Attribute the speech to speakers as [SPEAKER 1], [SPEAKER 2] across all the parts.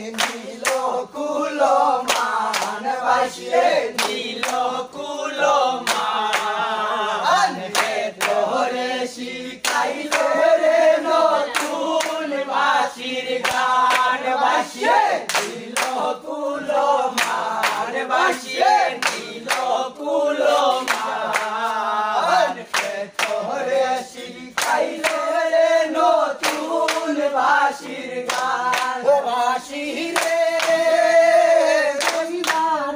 [SPEAKER 1] নীল কুলো মান বাসিয়ে নীল কুলো মান তোরে শিখাইল রে নতুন বাসির গান বাসিয়ে নীল কুলো মান বাসিয়ে নীল কুলো মান তোরে শিখাইল রে নতুন বাসির গান বাসি রে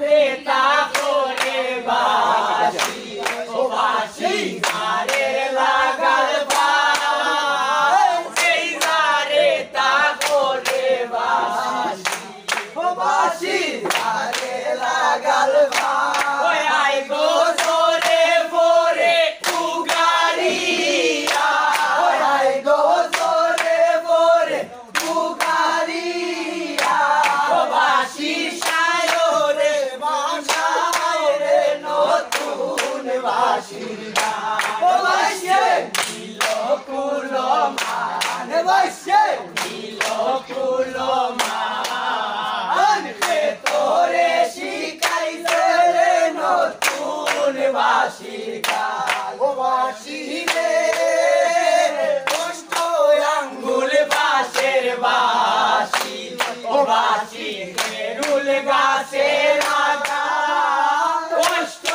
[SPEAKER 1] রে তা করে বাসি ও বাসি গারে লাগাল বাসি গারে তা করে বাসি ও বাসি গারে লাগাল বাসি আই গো জোরে ভোরে উগারিয়া আই গো জোরে ভোরে উগারিয়া ও বাসি সায়রে বাসায়রে নতুন বাসির গান ও বাসি নীল কুলো মান বাসি নীল কুলো মান তোরে শিখাইছে রে নতুন বাসির গান ও বাসি রে কষ্ট আঙ্গুল বাসের বাসি ও বাসি রুল গাছের আগা কষ্ট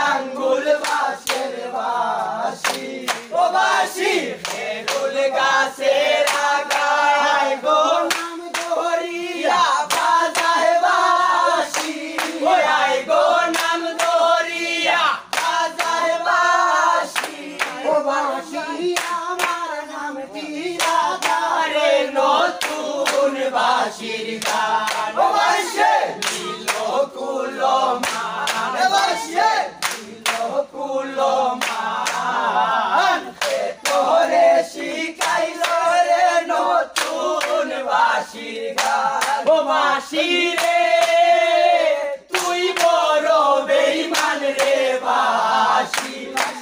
[SPEAKER 1] আঙ্গুল বাসের বাসি ও বাসি রুল গাছের আগায় গো নাম ধরিয়া বাজায় বাসি ও আই গো নাম ধরিয়া বাজায় বাসি ও বাসি আমার নাম তীরা ধারে নতুন বাসির গান ও বাসি নীল কুলো মান বাসি নীল কুলো মান তোরে শিখাইল রে নতুন বাসির গান ও বাসি রে তুই বড় বেঈমান রে বাসি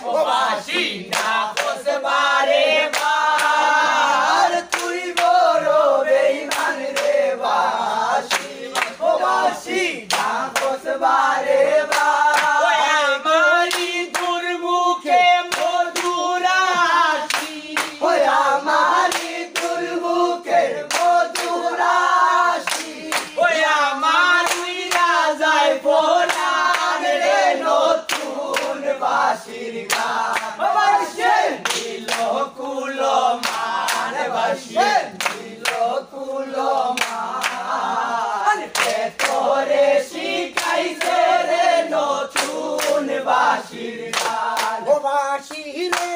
[SPEAKER 1] ও বাসি না বারে বার তুই বড় বেঈমান রে বাসি ও বাসি না বারে বার আমারি দুর্মুখে মধুর হাসি ও আমারি দুর্মুখের মধুর হাসি ও আমার রাজায় ফোরান রে নতুন বাসির গান ও বাসি নীল কুলো মান বাসি নীল কুলো মান তোরে শিখাইছে রে নতুন বাসির গান ও বাসি রে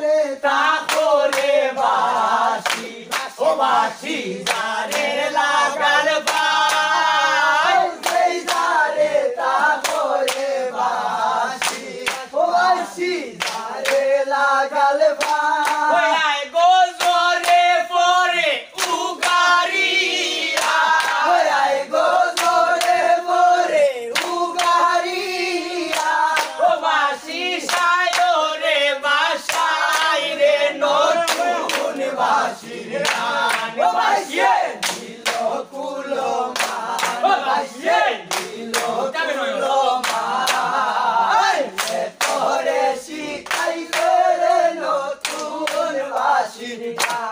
[SPEAKER 1] রে তা করে বাসি ও বাসি যারে লাগাল বাসি যারে তা করে বাসি ও বাসি যারে লাগাল বাসি আই গো জোরে ভোরে উগারিয়া আই গো জোরে ভোরে উগারিয়া ও বাসি সায়রে বাসায় রে নতুন বাসির গান ও বাসি নীল কুলো মান ও বাসি নীল কুলো মান তোরে শিখাইল রে নতুন বাসির গান।